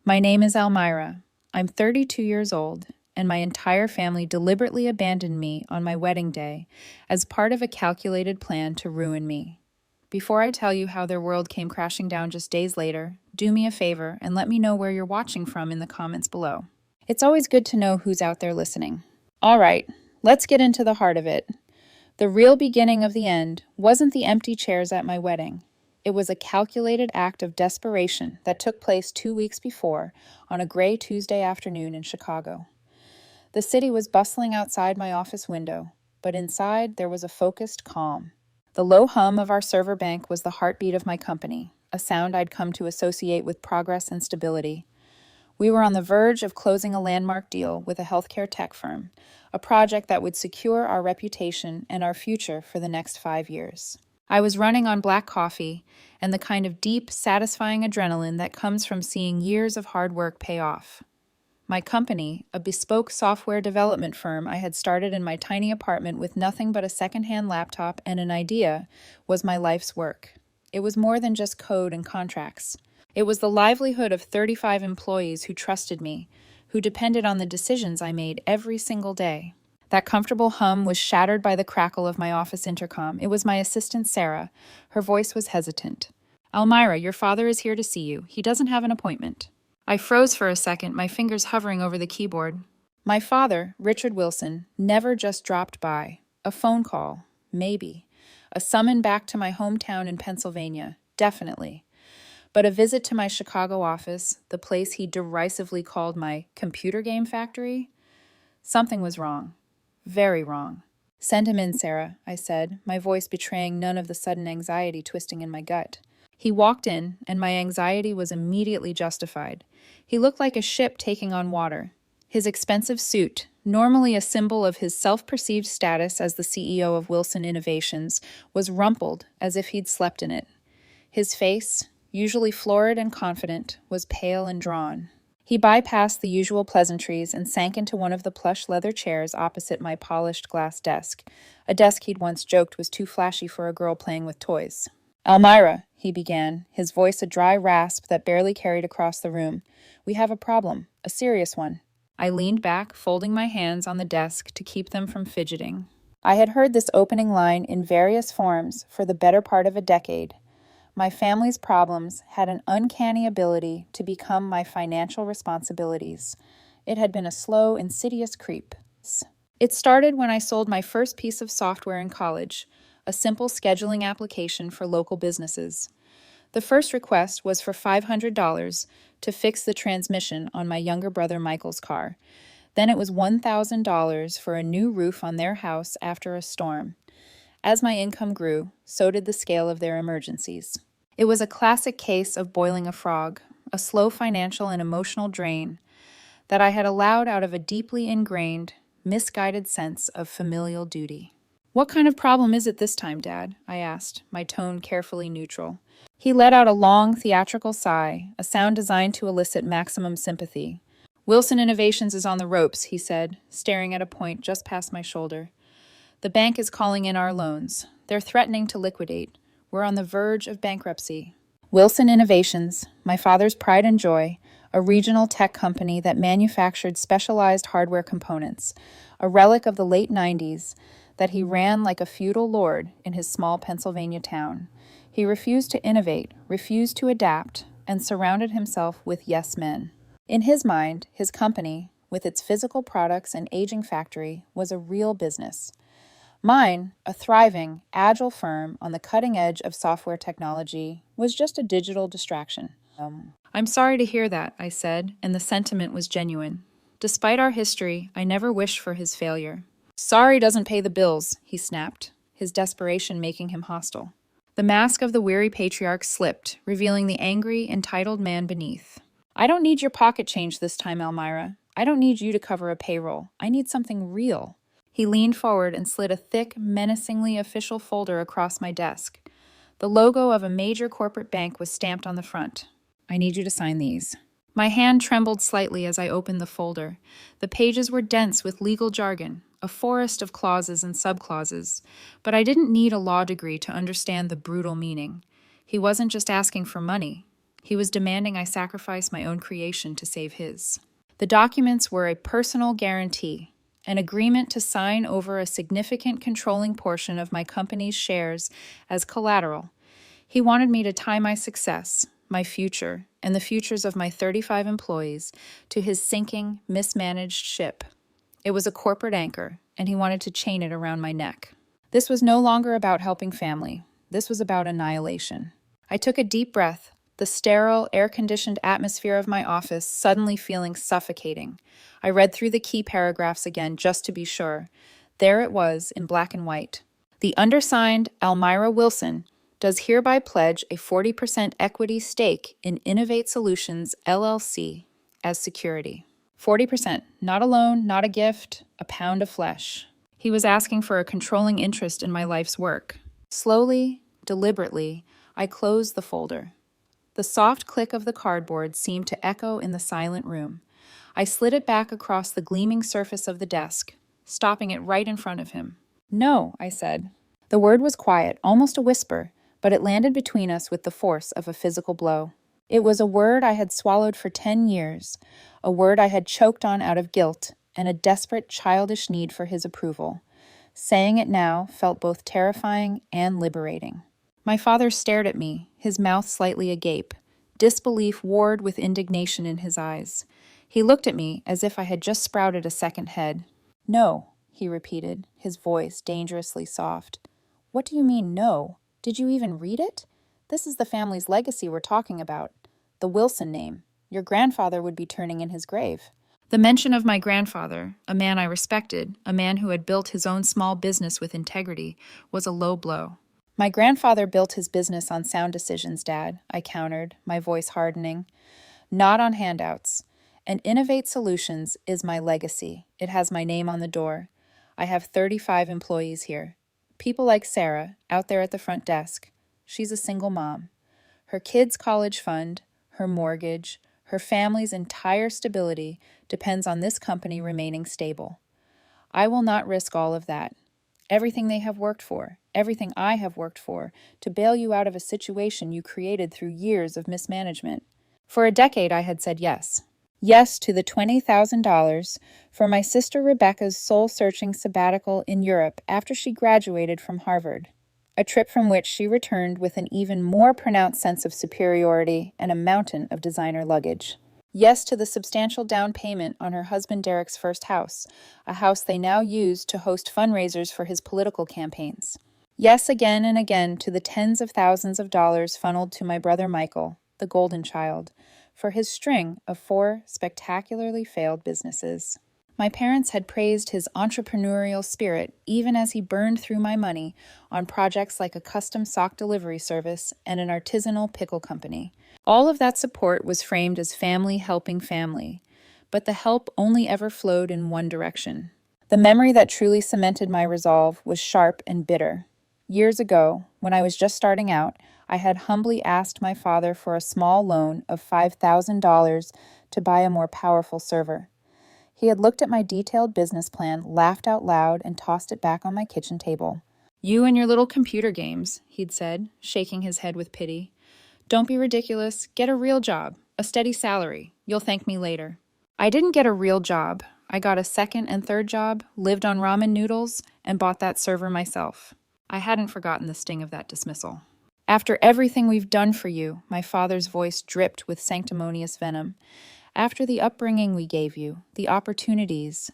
My name is Almira. I'm 32 years old, and my entire family deliberately abandoned me on my wedding day as part of a calculated plan to ruin me. Before I tell you how their world came crashing down just days later, do me a favor and let me know where you're watching from in the comments below. It's always good to know who's out there listening. All right, let's get into the heart of it. The real beginning of the end wasn't the empty chairs at my wedding. It was a calculated act of desperation that took place 2 weeks before on a gray Tuesday afternoon in Chicago. The city was bustling outside my office window, but inside there was a focused calm. The low hum of our server bank was the heartbeat of my company, a sound I'd come to associate with progress and stability. We were on the verge of closing a landmark deal with a healthcare tech firm, a project that would secure our reputation and our future for the next 5 years. I was running on black coffee and the kind of deep, satisfying adrenaline that comes from seeing years of hard work pay off. My company, a bespoke software development firm I had started in my tiny apartment with nothing but a secondhand laptop and an idea, was my life's work. It was more than just code and contracts. It was the livelihood of 35 employees who trusted me, who depended on the decisions I made every single day. That comfortable hum was shattered by the crackle of my office intercom. It was my assistant, Sarah. Her voice was hesitant. "Almira, your father is here to see you. He doesn't have an appointment." I froze for a second, my fingers hovering over the keyboard. My father, Richard Wilson, never just dropped by. A phone call, maybe. A summon back to my hometown in Pennsylvania, definitely. But a visit to my Chicago office, the place he derisively called my computer game factory? Something was wrong. Very wrong. "Send him in, Sarah," I said, my voice betraying none of the sudden anxiety twisting in my gut. He walked in, and my anxiety was immediately justified. He looked like a ship taking on water. His expensive suit, normally a symbol of his self-perceived status as the CEO of Wilson Innovations, was rumpled as if he'd slept in it. His face, usually florid and confident, was pale and drawn. He bypassed the usual pleasantries and sank into one of the plush leather chairs opposite my polished glass desk, a desk he'd once joked was too flashy for a girl playing with toys. "Almira," he began, his voice a dry rasp that barely carried across the room. "We have a problem, a serious one." I leaned back, folding my hands on the desk to keep them from fidgeting. I had heard this opening line in various forms for the better part of a decade. My family's problems had an uncanny ability to become my financial responsibilities. It had been a slow, insidious creep. It started when I sold my first piece of software in college, a simple scheduling application for local businesses. The first request was for $500 to fix the transmission on my younger brother Michael's car. Then it was $1,000 for a new roof on their house after a storm. As my income grew, so did the scale of their emergencies. It was a classic case of boiling a frog, a slow financial and emotional drain that I had allowed out of a deeply ingrained, misguided sense of familial duty. "What kind of problem is it this time, Dad?" I asked, my tone carefully neutral. He let out a long, theatrical sigh, a sound designed to elicit maximum sympathy. "Wilson Innovations is on the ropes," he said, staring at a point just past my shoulder. "The bank is calling in our loans. They're threatening to liquidate. We're on the verge of bankruptcy." Wilson Innovations, my father's pride and joy, a regional tech company that manufactured specialized hardware components, a relic of the late 90s that he ran like a feudal lord in his small Pennsylvania town. He refused to innovate, refused to adapt, and surrounded himself with yes men. In his mind, his company, with its physical products and aging factory, was a real business. Mine, a thriving, agile firm on the cutting edge of software technology, was just a digital distraction. "I'm sorry to hear that," I said, and the sentiment was genuine. Despite our history, I never wished for his failure. "Sorry doesn't pay the bills," he snapped, his desperation making him hostile. The mask of the weary patriarch slipped, revealing the angry, entitled man beneath. "I don't need your pocket change this time, Almira. I don't need you to cover a payroll. I need something real." He leaned forward and slid a thick, menacingly official folder across my desk. The logo of a major corporate bank was stamped on the front. "I need you to sign these." My hand trembled slightly as I opened the folder. The pages were dense with legal jargon, a forest of clauses and subclauses, but I didn't need a law degree to understand the brutal meaning. He wasn't just asking for money. He was demanding I sacrifice my own creation to save his. The documents were a personal guarantee, an agreement to sign over a significant controlling portion of my company's shares as collateral. He wanted me to tie my success, my future, and the futures of my 35 employees to his sinking, mismanaged ship. It was a corporate anchor, and he wanted to chain it around my neck. This was no longer about helping family. This was about annihilation. I took a deep breath, the sterile, air-conditioned atmosphere of my office suddenly feeling suffocating. I read through the key paragraphs again just to be sure. There it was in black and white. The undersigned, Almira Wilson, does hereby pledge a 40% equity stake in Innovate Solutions, LLC, as security. 40%, not a loan, not a gift, a pound of flesh. He was asking for a controlling interest in my life's work. Slowly, deliberately, I closed the folder. The soft click of the cardboard seemed to echo in the silent room. I slid it back across the gleaming surface of the desk, stopping it right in front of him. "No," I said. The word was quiet, almost a whisper, but it landed between us with the force of a physical blow. It was a word I had swallowed for 10 years, a word I had choked on out of guilt and a desperate childish need for his approval. Saying it now felt both terrifying and liberating. My father stared at me, his mouth slightly agape. Disbelief warred with indignation in his eyes. He looked at me as if I had just sprouted a second head. "No," he repeated, his voice dangerously soft. "What do you mean, no? Did you even read it? This is the family's legacy we're talking about. The Wilson name. Your grandfather would be turning in his grave." The mention of my grandfather, a man I respected, a man who had built his own small business with integrity, was a low blow. "My grandfather built his business on sound decisions, Dad," I countered, my voice hardening. "Not on handouts. And Innovate Solutions is my legacy. It has my name on the door. I have 35 employees here. People like Sarah, out there at the front desk. She's a single mom. Her kids' college fund, her mortgage, her family's entire stability depends on this company remaining stable. I will not risk all of that. Everything they have worked for, everything I have worked for, to bail you out of a situation you created through years of mismanagement. For a decade, I had said yes. Yes to the $20,000 for my sister Rebecca's soul-searching sabbatical in Europe after she graduated from Harvard, a trip from which she returned with an even more pronounced sense of superiority and a mountain of designer luggage. Yes to the substantial down payment on her husband Derek's first house, a house they now use to host fundraisers for his political campaigns. Yes again and again to the tens of thousands of dollars funneled to my brother Michael, the golden child, for his string of 4 spectacularly failed businesses. My parents had praised his entrepreneurial spirit even as he burned through my money on projects like a custom sock delivery service and an artisanal pickle company. All of that support was framed as family helping family, but the help only ever flowed in one direction. The memory that truly cemented my resolve was sharp and bitter. Years ago, when I was just starting out, I had humbly asked my father for a small loan of $5,000 to buy a more powerful server. He had looked at my detailed business plan, laughed out loud, and tossed it back on my kitchen table. "You and your little computer games," he'd said, shaking his head with pity. "Don't be ridiculous. Get a real job, a steady salary. You'll thank me later." I didn't get a real job. I got a second and third job, lived on ramen noodles, and bought that server myself. I hadn't forgotten the sting of that dismissal. "After everything we've done for you," my father's voice dripped with sanctimonious venom. "After the upbringing we gave you, the opportunities.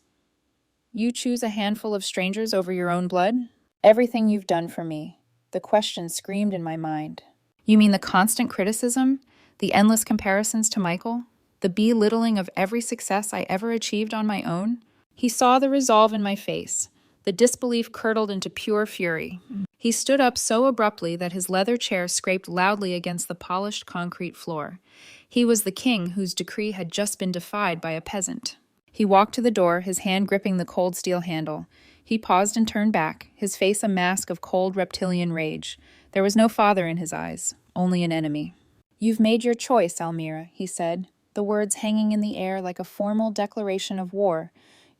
You choose a handful of strangers over your own blood? Everything you've done for me." The question screamed in my mind. "You mean the constant criticism? The endless comparisons to Michael? The belittling of every success I ever achieved on my own?" He saw the resolve in my face. The disbelief curdled into pure fury. He stood up so abruptly that his leather chair scraped loudly against the polished concrete floor. He was the king whose decree had just been defied by a peasant. He walked to the door, his hand gripping the cold steel handle. He paused and turned back, his face a mask of cold reptilian rage. There was no father in his eyes, only an enemy. "You've made your choice, Almira," he said, the words hanging in the air like a formal declaration of war.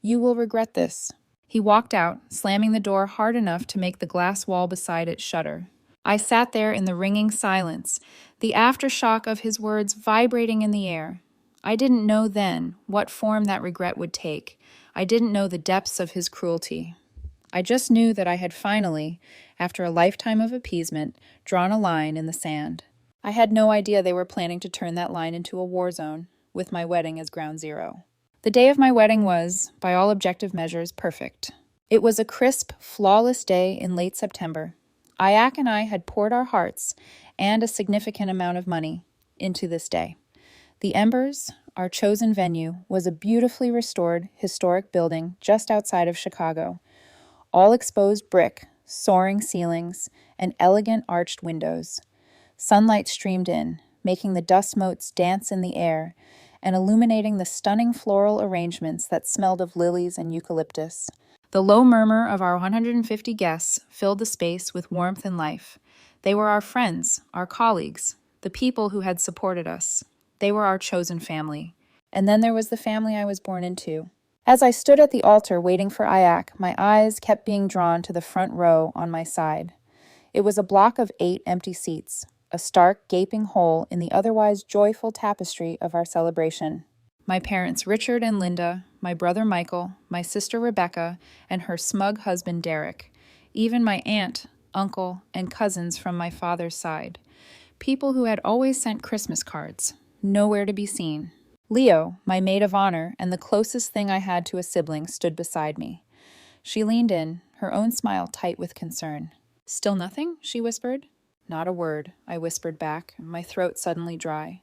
"You will regret this." He walked out, slamming the door hard enough to make the glass wall beside it shudder. I sat there in the ringing silence, the aftershock of his words vibrating in the air. I didn't know then what form that regret would take. I didn't know the depths of his cruelty. I just knew that I had finally, after a lifetime of appeasement, drawn a line in the sand. I had no idea they were planning to turn that line into a war zone, with my wedding as ground zero. The day of my wedding was, by all objective measures, perfect. It was a crisp, flawless day in late September. Ayak and I had poured our hearts, and a significant amount of money, into this day. The Embers, our chosen venue, was a beautifully restored, historic building just outside of Chicago. All exposed brick, soaring ceilings, and elegant arched windows. Sunlight streamed in, making the dust motes dance in the air, and illuminating the stunning floral arrangements that smelled of lilies and eucalyptus. The low murmur of our 150 guests filled the space with warmth and life. They were our friends, our colleagues, the people who had supported us. They were our chosen family. And then there was the family I was born into. As I stood at the altar waiting for Ayak, my eyes kept being drawn to the front row on my side. It was a block of 8 empty seats, a stark, gaping hole in the otherwise joyful tapestry of our celebration. My parents Richard and Linda, my brother Michael, my sister Rebecca, and her smug husband Derek, even my aunt, uncle, and cousins from my father's side. People who had always sent Christmas cards, nowhere to be seen. Leo, my maid of honor, and the closest thing I had to a sibling, stood beside me. She leaned in, her own smile tight with concern. "Still nothing?" she whispered. "Not a word," I whispered back, my throat suddenly dry.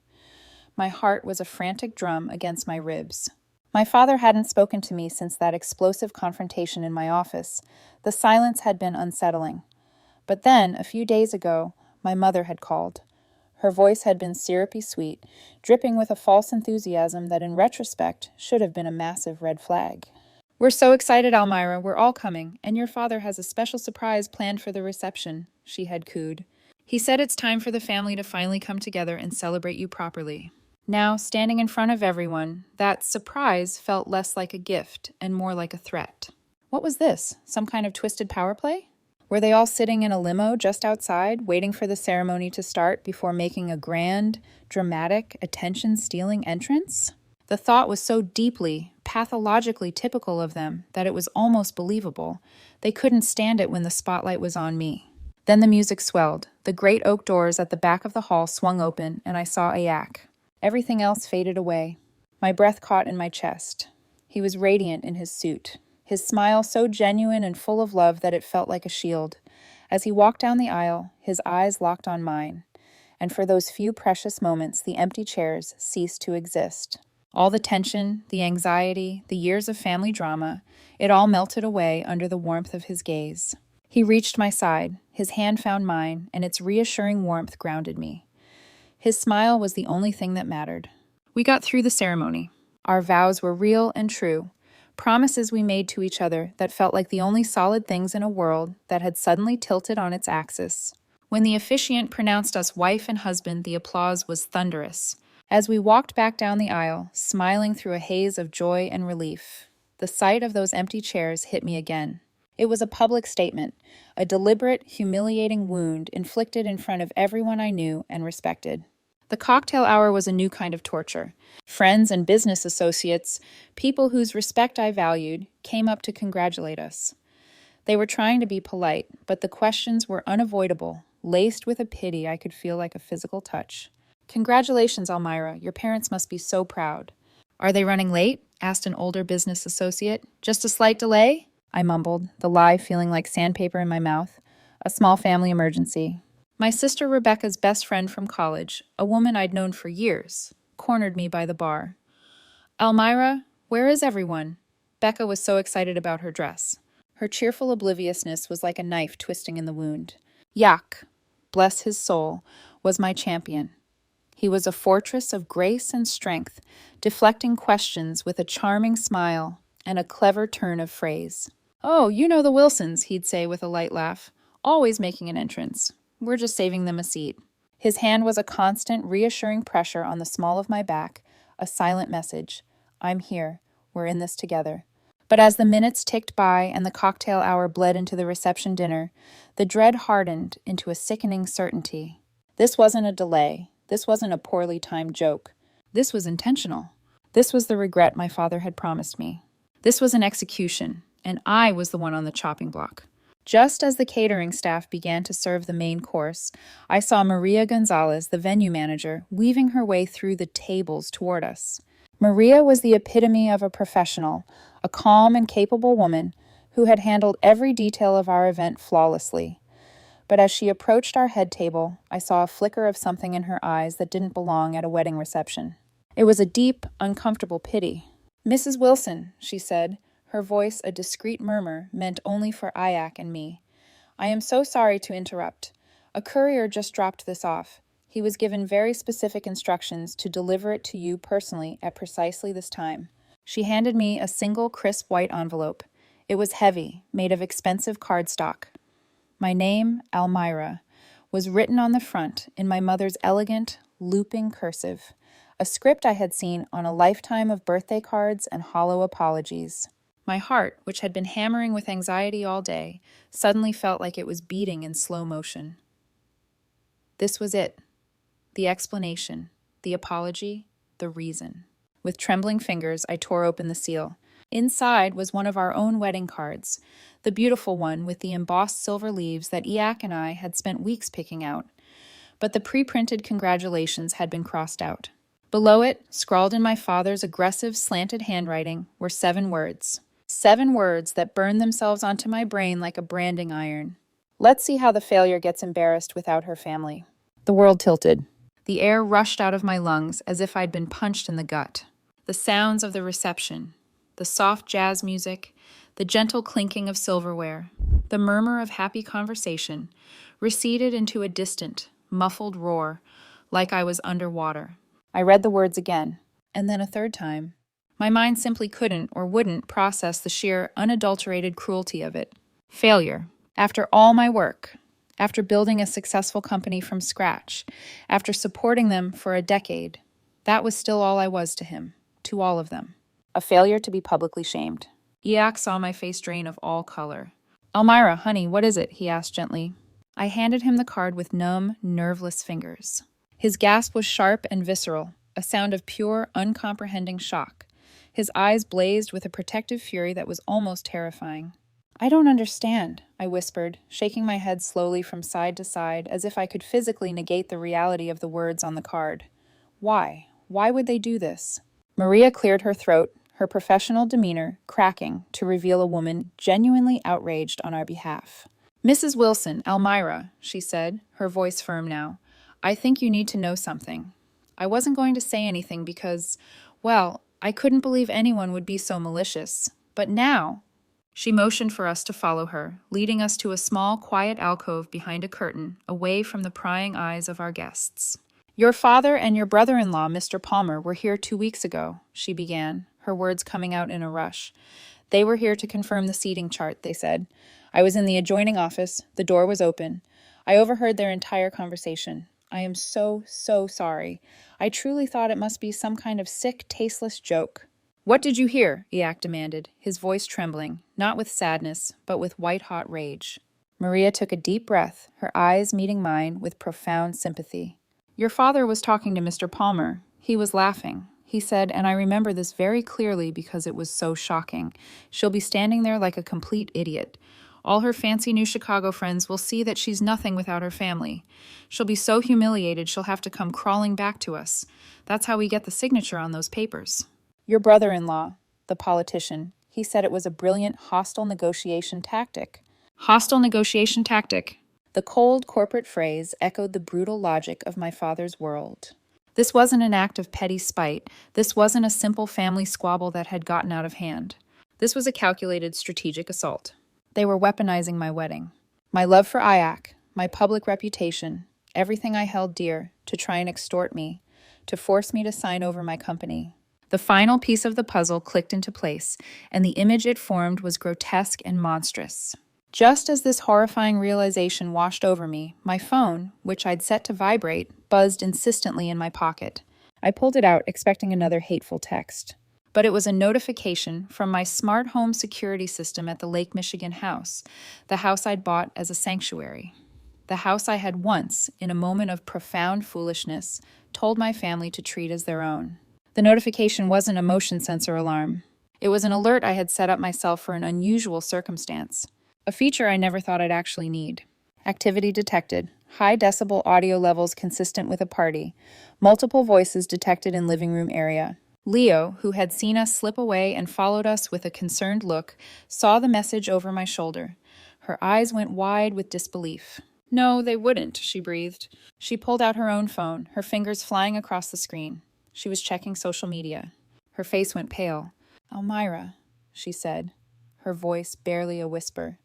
My heart was a frantic drum against my ribs. My father hadn't spoken to me since that explosive confrontation in my office. The silence had been unsettling. But then, a few days ago, my mother had called. Her voice had been syrupy sweet, dripping with a false enthusiasm that in retrospect should have been a massive red flag. "We're so excited, Almira, we're all coming, and your father has a special surprise planned for the reception," she had cooed. "He said it's time for the family to finally come together and celebrate you properly." Now, standing in front of everyone, that surprise felt less like a gift and more like a threat. What was this? Some kind of twisted power play? Were they all sitting in a limo just outside, waiting for the ceremony to start before making a grand, dramatic, attention-stealing entrance? The thought was so deeply, pathologically typical of them that it was almost believable. They couldn't stand it when the spotlight was on me. Then the music swelled. The great oak doors at the back of the hall swung open, and I saw Ayak. Everything else faded away. My breath caught in my chest. He was radiant in his suit, his smile so genuine and full of love that it felt like a shield. As he walked down the aisle, his eyes locked on mine, and for those few precious moments the empty chairs ceased to exist. All the tension, the anxiety, the years of family drama, it all melted away under the warmth of his gaze. He reached my side, his hand found mine, and its reassuring warmth grounded me. His smile was the only thing that mattered. We got through the ceremony. Our vows were real and true. Promises we made to each other that felt like the only solid things in a world that had suddenly tilted on its axis. When the officiant pronounced us wife and husband, the applause was thunderous. As we walked back down the aisle, smiling through a haze of joy and relief, the sight of those empty chairs hit me again. It was a public statement, a deliberate, humiliating wound inflicted in front of everyone I knew and respected. The cocktail hour was a new kind of torture. Friends and business associates, people whose respect I valued, came up to congratulate us. They were trying to be polite, but the questions were unavoidable, laced with a pity I could feel like a physical touch. "Congratulations, Almira. Your parents must be so proud." "Are they running late?" asked an older business associate. "Just a slight delay?" I mumbled, the lie feeling like sandpaper in my mouth. "A small family emergency." My sister Rebecca's best friend from college, a woman I'd known for years, cornered me by the bar. "Almira, where is everyone?" Becca was so excited about her dress. Her cheerful obliviousness was like a knife twisting in the wound. Yak, bless his soul, was my champion. He was a fortress of grace and strength, deflecting questions with a charming smile and a clever turn of phrase. "Oh, you know the Wilsons," he'd say with a light laugh, "always making an entrance. We're just saving them a seat." His hand was a constant, reassuring pressure on the small of my back, a silent message. "I'm here. We're in this together." But as the minutes ticked by and the cocktail hour bled into the reception dinner, the dread hardened into a sickening certainty. This wasn't a delay. This wasn't a poorly timed joke. This was intentional. This was the regret my father had promised me. This was an execution, and I was the one on the chopping block. Just as the catering staff began to serve the main course, I saw Maria Gonzalez, the venue manager, weaving her way through the tables toward us. Maria was the epitome of a professional, a calm and capable woman who had handled every detail of our event flawlessly. But as she approached our head table, I saw a flicker of something in her eyes that didn't belong at a wedding reception. It was a deep, uncomfortable pity. "Mrs. Wilson," she said, her voice a discreet murmur meant only for Ayak and me. "I am so sorry to interrupt. A courier just dropped this off. He was given very specific instructions to deliver it to you personally at precisely this time." She handed me a single crisp white envelope. It was heavy, made of expensive cardstock. My name, Almira, was written on the front in my mother's elegant, looping cursive, a script I had seen on a lifetime of birthday cards and hollow apologies. My heart, which had been hammering with anxiety all day, suddenly felt like it was beating in slow motion. This was it. The explanation, the apology, the reason. With trembling fingers, I tore open the seal. Inside was one of our own wedding cards, the beautiful one with the embossed silver leaves that Iak and I had spent weeks picking out. But the pre-printed congratulations had been crossed out. Below it, scrawled in my father's aggressive, slanted handwriting, were 7 words. 7 words that burned themselves onto my brain like a branding iron. "Let's see how the failure gets embarrassed without her family." The world tilted. The air rushed out of my lungs as if I'd been punched in the gut. The sounds of the reception, the soft jazz music, the gentle clinking of silverware, the murmur of happy conversation, receded into a distant, muffled roar, like I was underwater. I read the words again, and then a third time. My mind simply couldn't or wouldn't process the sheer, unadulterated cruelty of it. Failure. After all my work, after building a successful company from scratch, after supporting them for a decade, that was still all I was to him, to all of them. A failure to be publicly shamed. Iak saw my face drain of all color. "Almira, honey, what is it?" he asked gently. I handed him the card with numb, nerveless fingers. His gasp was sharp and visceral, a sound of pure, uncomprehending shock. His eyes blazed with a protective fury that was almost terrifying. "I don't understand," I whispered, shaking my head slowly from side to side as if I could physically negate the reality of the words on the card. "Why? Why would they do this?" Maria cleared her throat, her professional demeanor cracking to reveal a woman genuinely outraged on our behalf. "Mrs. Wilson, Almira," she said, her voice firm now, "I think you need to know something. I wasn't going to say anything because, well, I couldn't believe anyone would be so malicious. But now—" She motioned for us to follow her, leading us to a small, quiet alcove behind a curtain, away from the prying eyes of our guests. "Your father and your brother-in-law, Mr. Palmer, were here 2 weeks ago," she began, her words coming out in a rush. "They were here to confirm the seating chart," they said. "I was in the adjoining office. The door was open. I overheard their entire conversation. I am so, so sorry. I truly thought it must be some kind of sick, tasteless joke." "What did you hear?" Iak demanded, his voice trembling, not with sadness, but with white-hot rage. Maria took a deep breath, her eyes meeting mine with profound sympathy. "Your father was talking to Mr. Palmer. He was laughing. He said, and I remember this very clearly because it was so shocking, she'll be standing there like a complete idiot. All her fancy new Chicago friends will see that she's nothing without her family. She'll be so humiliated she'll have to come crawling back to us. That's how we get the signature on those papers." "Your brother-in-law," the politician, he said it was a brilliant hostile negotiation tactic. Hostile negotiation tactic. The cold corporate phrase echoed the brutal logic of my father's world. This wasn't an act of petty spite. This wasn't a simple family squabble that had gotten out of hand. This was a calculated strategic assault. They were weaponizing my wedding, my love for Ayak, my public reputation, everything I held dear, to try and extort me, to force me to sign over my company. The final piece of the puzzle clicked into place, and the image it formed was grotesque and monstrous. Just as this horrifying realization washed over me, my phone, which I'd set to vibrate, buzzed insistently in my pocket. I pulled it out, expecting another hateful text. But it was a notification from my smart home security system at the Lake Michigan house, the house I'd bought as a sanctuary. The house I had once, in a moment of profound foolishness, told my family to treat as their own. The notification wasn't a motion sensor alarm. It was an alert I had set up myself for an unusual circumstance, a feature I never thought I'd actually need. Activity detected. High decibel audio levels consistent with a party. Multiple voices detected in living room area. Leo, who had seen us slip away and followed us with a concerned look, saw the message over my shoulder. Her eyes went wide with disbelief. "No, they wouldn't," she breathed. She pulled out her own phone, her fingers flying across the screen. She was checking social media. Her face went pale. "Elmira," she said, her voice barely a whisper.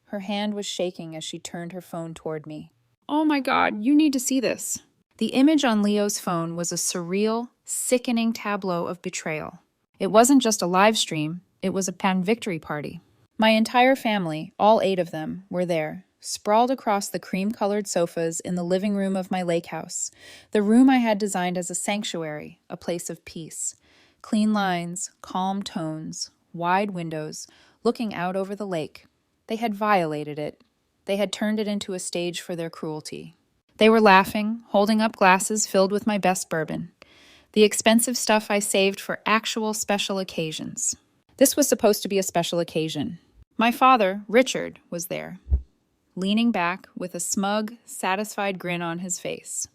Her hand was shaking as she turned her phone toward me. "Oh my God, you need to see this." The image on Leo's phone was a surreal, sickening tableau of betrayal. It wasn't just a live stream, it was a pan-victory party. My entire family, all 8 of them, were there, sprawled across the cream-colored sofas in the living room of my lake house, the room I had designed as a sanctuary, a place of peace. Clean lines, calm tones, wide windows, looking out over the lake. They had violated it. They had turned it into a stage for their cruelty. They were laughing, holding up glasses filled with my best bourbon, the expensive stuff I saved for actual special occasions. This was supposed to be a special occasion. My father, Richard, was there, leaning back with a smug, satisfied grin on his face,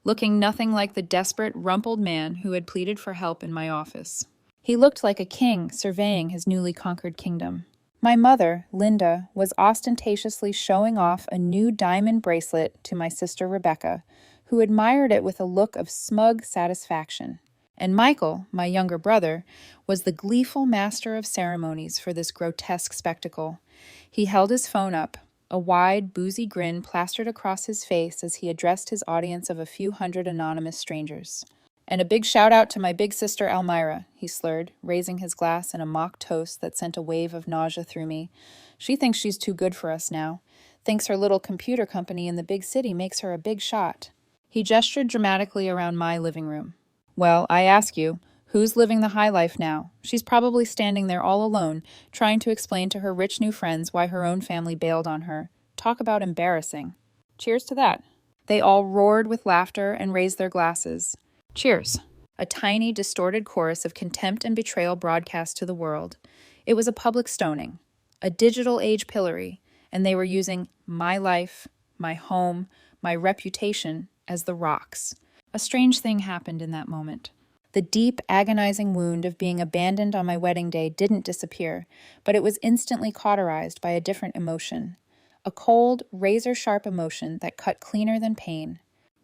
looking nothing like the desperate, rumpled man who had pleaded for help in my office. He looked like a king surveying his newly conquered kingdom. My mother, Linda, was ostentatiously showing off a new diamond bracelet to my sister Rebecca, who admired it with a look of smug satisfaction. And Michael, my younger brother, was the gleeful master of ceremonies for this grotesque spectacle. He held his phone up, a wide, boozy grin plastered across his face as he addressed his audience of a few hundred anonymous strangers. "And a big shout-out to my big sister Elmira," he slurred, raising his glass in a mock toast that sent a wave of nausea through me. "She thinks she's too good for us now. Thinks her little computer company in the big city makes her a big shot." He gestured dramatically around my living room. "Well, I ask you, who's living the high life now? She's probably standing there all alone, trying to explain to her rich new friends why her own family bailed on her. Talk about embarrassing. Cheers to that." They all roared with laughter and raised their glasses. "Cheers." A tiny, distorted chorus of contempt and betrayal broadcast to the world. It was a public stoning, a digital age pillory, and they were using my life, my home, my reputation as the rocks. A strange thing happened in that moment. The deep, agonizing wound of being abandoned on my wedding day didn't disappear, but it was instantly cauterized by a different emotion. A cold, razor-sharp emotion that cut cleaner than pain.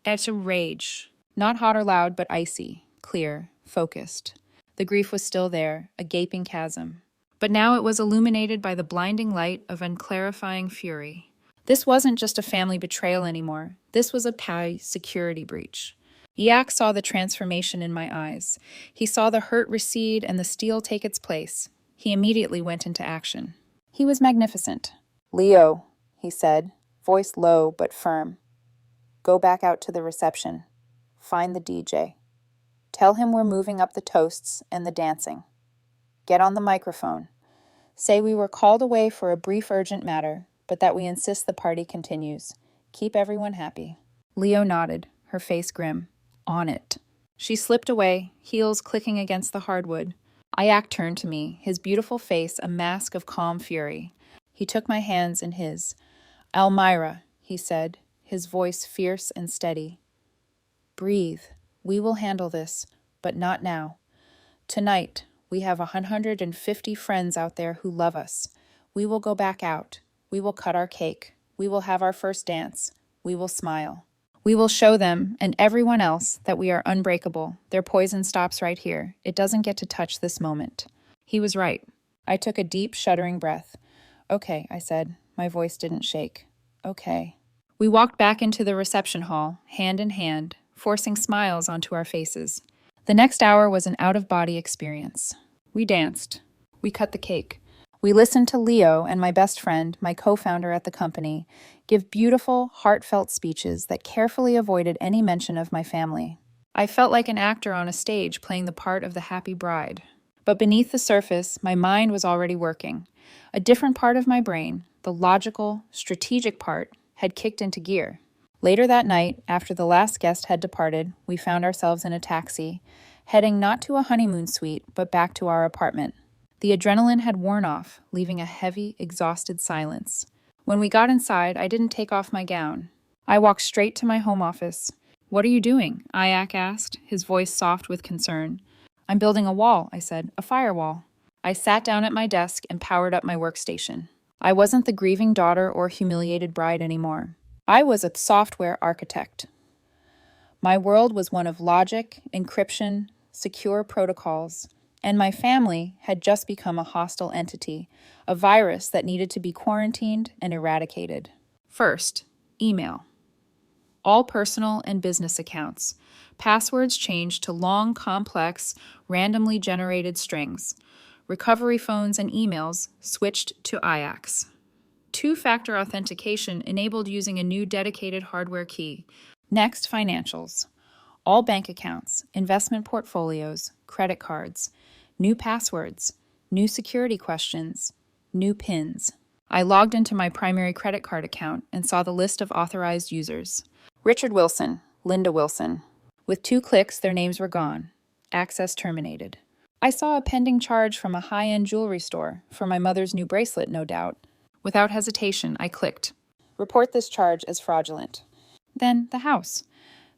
It's a rage. Not hot or loud, but icy, clear, focused. The grief was still there, a gaping chasm. But now it was illuminated by the blinding light of unclarifying fury. This wasn't just a family betrayal anymore. This was a PI security breach. Yak saw the transformation in my eyes. He saw the hurt recede and the steel take its place. He immediately went into action. He was magnificent. "Leo," he said, voice low but firm. "Go back out to the reception. Find the DJ. Tell him we're moving up the toasts and the dancing. Get on the microphone. Say we were called away for a brief urgent matter, but that we insist the party continues. Keep everyone happy." Leo nodded, her face grim. On it. She slipped away, heels clicking against the hardwood. Ayak turned to me, his beautiful face a mask of calm fury. He took my hands in his. "Elmira," he said, his voice fierce and steady. "Breathe. We will handle this, but not now. Tonight, we have 150 friends out there who love us. We will go back out. We will cut our cake. We will have our first dance. We will smile. We will show them, and everyone else, that we are unbreakable. Their poison stops right here. It doesn't get to touch this moment." He was right. I took a deep, shuddering breath. "Okay," I said. My voice didn't shake. "Okay." We walked back into the reception hall, hand in hand, forcing smiles onto our faces. The next hour was an out-of-body experience. We danced. We cut the cake. We listened to Leo and my best friend, my co-founder at the company, give beautiful, heartfelt speeches that carefully avoided any mention of my family. I felt like an actor on a stage playing the part of the happy bride. But beneath the surface, my mind was already working. A different part of my brain, the logical, strategic part, had kicked into gear. Later that night, after the last guest had departed, we found ourselves in a taxi, heading not to a honeymoon suite, but back to our apartment. The adrenaline had worn off, leaving a heavy, exhausted silence. When we got inside, I didn't take off my gown. I walked straight to my home office. "What are you doing?" Ayak asked, his voice soft with concern. "I'm building a wall," I said, "a firewall." I sat down at my desk and powered up my workstation. I wasn't the grieving daughter or humiliated bride anymore. I was a software architect. My world was one of logic, encryption, secure protocols, and my family had just become a hostile entity, a virus that needed to be quarantined and eradicated. First, email. All personal and business accounts. Passwords changed to long, complex, randomly generated strings. Recovery phones and emails switched to IACs. Two-factor authentication enabled using a new dedicated hardware key. Next, financials. All bank accounts, investment portfolios, credit cards, new passwords, new security questions, new PINs. I logged into my primary credit card account and saw the list of authorized users. Richard Wilson, Linda Wilson. With 2 clicks, their names were gone. Access terminated. I saw a pending charge from a high-end jewelry store, for my mother's new bracelet, no doubt. Without hesitation, I clicked. Report this charge as fraudulent. Then the house.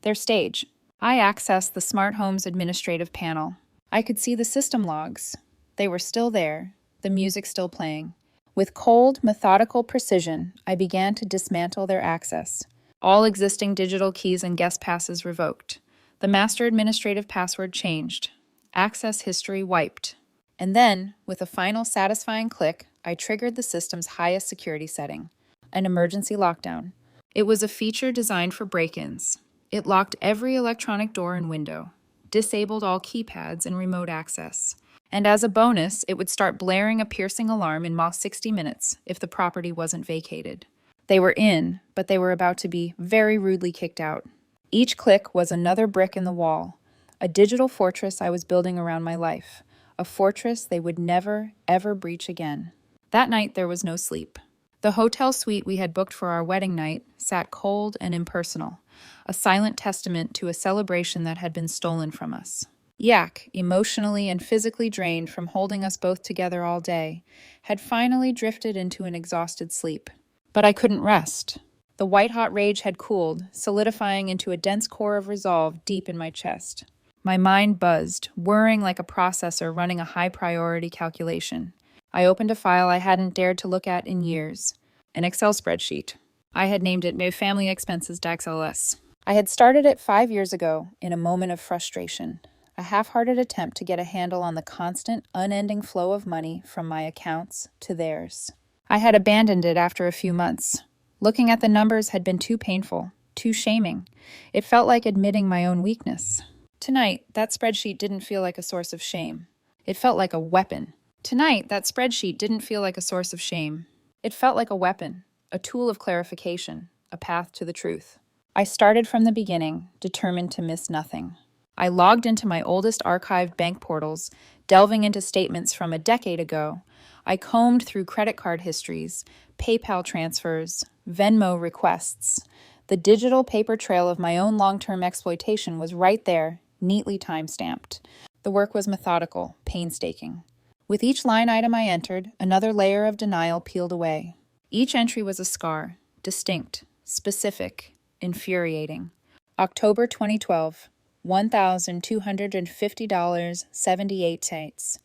Their stage. I accessed the Smart Homes Administrative Panel. I could see the system logs. They were still there, the music still playing. With cold, methodical precision, I began to dismantle their access. All existing digital keys and guest passes revoked. The master administrative password changed. Access history wiped. And then, with a final satisfying click, I triggered the system's highest security setting, an emergency lockdown. It was a feature designed for break-ins. It locked every electronic door and window, disabled all keypads and remote access. And as a bonus, it would start blaring a piercing alarm in 60 minutes if the property wasn't vacated. They were in, but they were about to be very rudely kicked out. Each click was another brick in the wall, a digital fortress I was building around my life, a fortress they would never, ever breach again. That night there was no sleep. The hotel suite we had booked for our wedding night sat cold and impersonal, a silent testament to a celebration that had been stolen from us. Yak, emotionally and physically drained from holding us both together all day, had finally drifted into an exhausted sleep. But I couldn't rest. The white-hot rage had cooled, solidifying into a dense core of resolve deep in my chest. My mind buzzed, whirring like a processor running a high-priority calculation. I opened a file I hadn't dared to look at in years, an Excel spreadsheet. I had named it My Family Expenses DAXLS. I had started it 5 years ago in a moment of frustration, a half-hearted attempt to get a handle on the constant, unending flow of money from my accounts to theirs. I had abandoned it after a few months. Looking at the numbers had been too painful, too shaming. It felt like admitting my own weakness. Tonight, that spreadsheet didn't feel like a source of shame. It felt like a weapon. Tonight, that spreadsheet didn't feel like a source of shame. It felt like a weapon, a tool of clarification, a path to the truth. I started from the beginning, determined to miss nothing. I logged into my oldest archived bank portals, delving into statements from a decade ago. I combed through credit card histories, PayPal transfers, Venmo requests. The digital paper trail of my own long-term exploitation was right there, neatly time-stamped. The work was methodical, painstaking. With each line item I entered, another layer of denial peeled away. Each entry was a scar, distinct, specific, infuriating. October 2012, $1,250.78.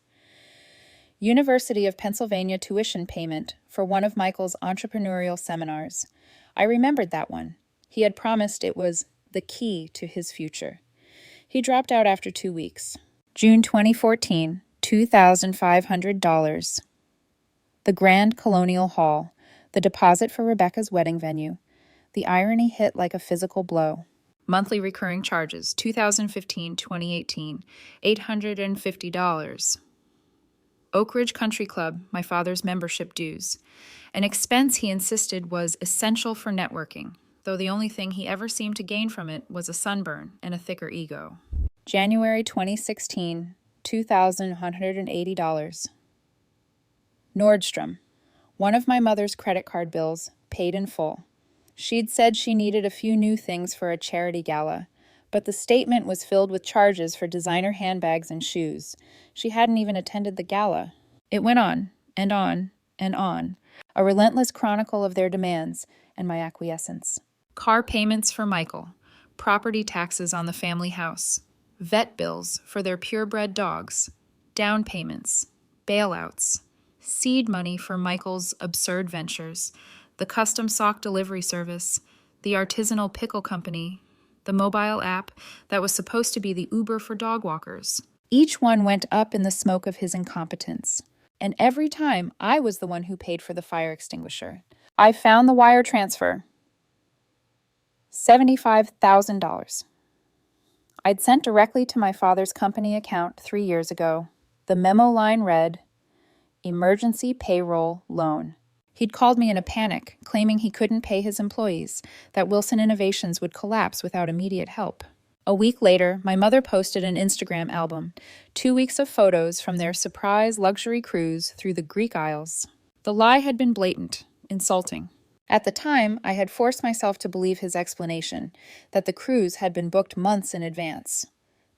University of Pennsylvania tuition payment for one of Michael's entrepreneurial seminars. I remembered that one. He had promised it was the key to his future. He dropped out after 2 weeks. June 2014, $2,500. The Grand Colonial Hall, the deposit for Rebecca's wedding venue. The irony hit like a physical blow. Monthly recurring charges, 2015-2018, $850. Oak Ridge Country Club, my father's membership dues. An expense he insisted was essential for networking, though the only thing he ever seemed to gain from it was a sunburn and a thicker ego. January 2016, $2,180. Nordstrom. One of my mother's credit card bills, paid in full. She'd said she needed a few new things for a charity gala, but the statement was filled with charges for designer handbags and shoes. She hadn't even attended the gala. It went on, and on, and on, a relentless chronicle of their demands and my acquiescence. Car payments for Michael, property taxes on the family house, vet bills for their purebred dogs, down payments, bailouts, seed money for Michael's absurd ventures, the custom sock delivery service, the artisanal pickle company, the mobile app that was supposed to be the Uber for dog walkers. Each one went up in the smoke of his incompetence. And every time, I was the one who paid for the fire extinguisher. I found the wire transfer. $75,000. I'd sent directly to my father's company account 3 years ago. The memo line read, "Emergency payroll loan." He'd called me in a panic, claiming he couldn't pay his employees, that Wilson Innovations would collapse without immediate help. A week later, my mother posted an Instagram album, 2 weeks of photos from their surprise luxury cruise through the Greek Isles. The lie had been blatant, insulting. At the time, I had forced myself to believe his explanation, that the cruise had been booked months in advance.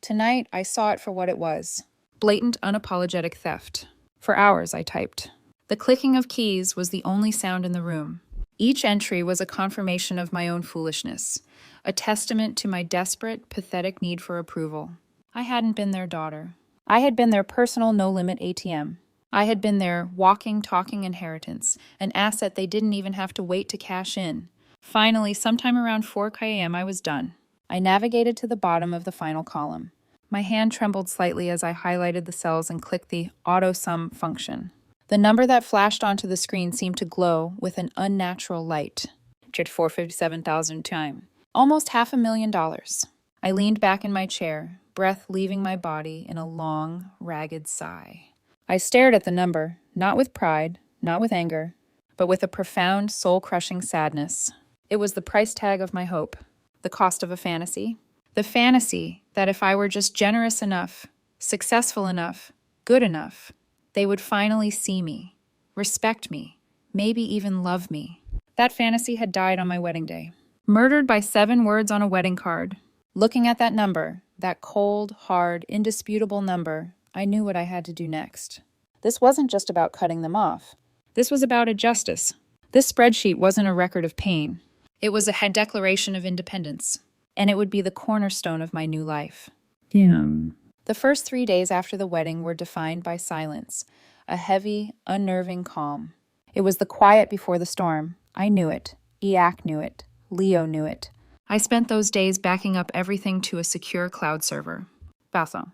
Tonight, I saw it for what it was. Blatant, unapologetic theft. For hours, I typed. The clicking of keys was the only sound in the room. Each entry was a confirmation of my own foolishness, a testament to my desperate, pathetic need for approval. I hadn't been their daughter. I had been their personal no-limit ATM. I had been their walking, talking inheritance, an asset they didn't even have to wait to cash in. Finally, sometime around 4 a.m., I was done. I navigated to the bottom of the final column. My hand trembled slightly as I highlighted the cells and clicked the auto-sum function. The number that flashed onto the screen seemed to glow with an unnatural light. $457,000 time. Almost $500,000. I leaned back in my chair, breath leaving my body in a long, ragged sigh. I stared at the number, not with pride, not with anger, but with a profound, soul-crushing sadness. It was the price tag of my hope, the cost of a fantasy. The fantasy that if I were just generous enough, successful enough, good enough, they would finally see me, respect me, maybe even love me. That fantasy had died on my wedding day. Murdered by 7 words on a wedding card. Looking at that number, that cold, hard, indisputable number, I knew what I had to do next. This wasn't just about cutting them off. This was about a justice. This spreadsheet wasn't a record of pain. It was a declaration of independence, and it would be the cornerstone of my new life. Damn. The first 3 days after the wedding were defined by silence, a heavy, unnerving calm. It was the quiet before the storm. I knew it. Iac knew it. Leo knew it. I spent those days backing up everything to a secure cloud server. Basson.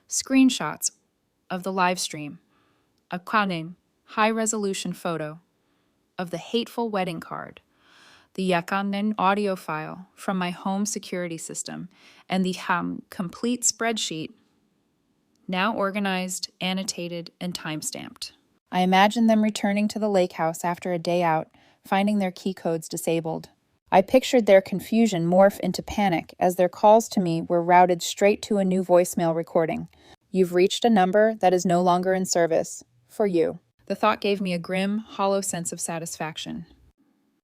Screenshots of the live stream. A Kanin, high-resolution photo of the hateful wedding card. The Yakanen audio file from my home security system, and the complete spreadsheet, now organized, annotated, and time-stamped. I imagined them returning to the lake house after a day out, finding their key codes disabled. I pictured their confusion morph into panic as their calls to me were routed straight to a new voicemail recording. "You've reached a number that is no longer in service. For you." The thought gave me a grim, hollow sense of satisfaction.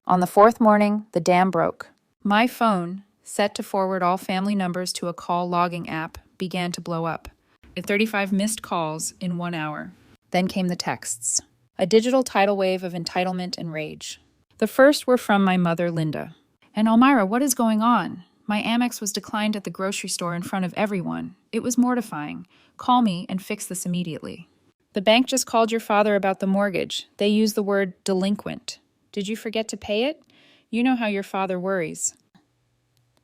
On the 4th morning, the dam broke. My phone, set to forward all family numbers to a call logging app, began to blow up. 35 missed calls in 1 hour. Then came the texts. A digital tidal wave of entitlement and rage. The first were from my mother, Linda. "And Elmira, what is going on? My Amex was declined at the grocery store in front of everyone. It was mortifying. Call me and fix this immediately." "The bank just called your father about the mortgage. They used the word delinquent. Did you forget to pay it? You know how your father worries."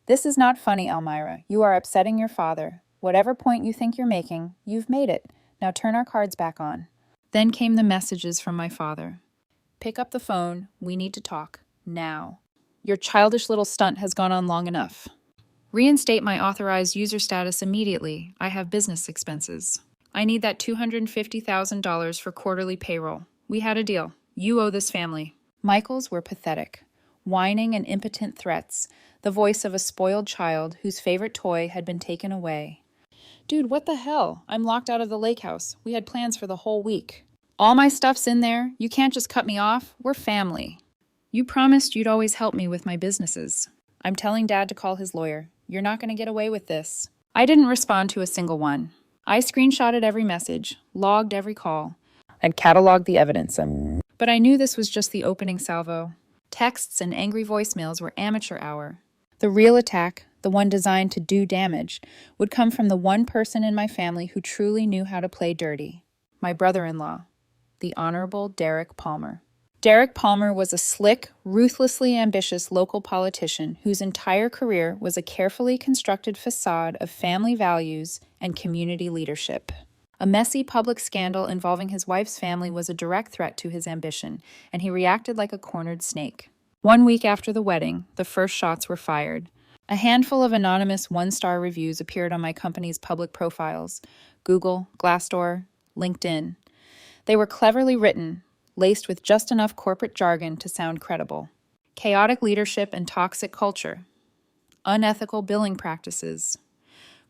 "This is not funny, Elmira. You are upsetting your father. Whatever point you think you're making, you've made it. Now turn our cards back on." Then came the messages from my father. "Pick up the phone. We need to talk. Now. Your childish little stunt has gone on long enough. Reinstate my authorized user status immediately. I have business expenses. I need that $250,000 for quarterly payroll. We had a deal. You owe this family." Michael's were pathetic. Whining and impotent threats, the voice of a spoiled child whose favorite toy had been taken away. Dude, what the hell? I'm locked out of the lake house. We had plans for the whole week. All my stuff's in there. You can't just cut me off. We're family. You promised you'd always help me with my businesses. I'm telling Dad to call his lawyer. You're not going to get away with this. I didn't respond to a single one. I screenshotted every message, logged every call, and cataloged the evidence. But I knew this was just the opening salvo. Texts and angry voicemails were amateur hour. The real attack, the one designed to do damage, would come from the one person in my family who truly knew how to play dirty. My brother-in-law, the Honorable Derek Palmer. Derek Palmer was a slick, ruthlessly ambitious local politician whose entire career was a carefully constructed facade of family values and community leadership. A messy public scandal involving his wife's family was a direct threat to his ambition, and he reacted like a cornered snake. 1 week after the wedding, the first shots were fired. A handful of anonymous one-star reviews appeared on my company's public profiles: Google, Glassdoor, LinkedIn. They were cleverly written, laced with just enough corporate jargon to sound credible. Chaotic leadership and toxic culture. Unethical billing practices.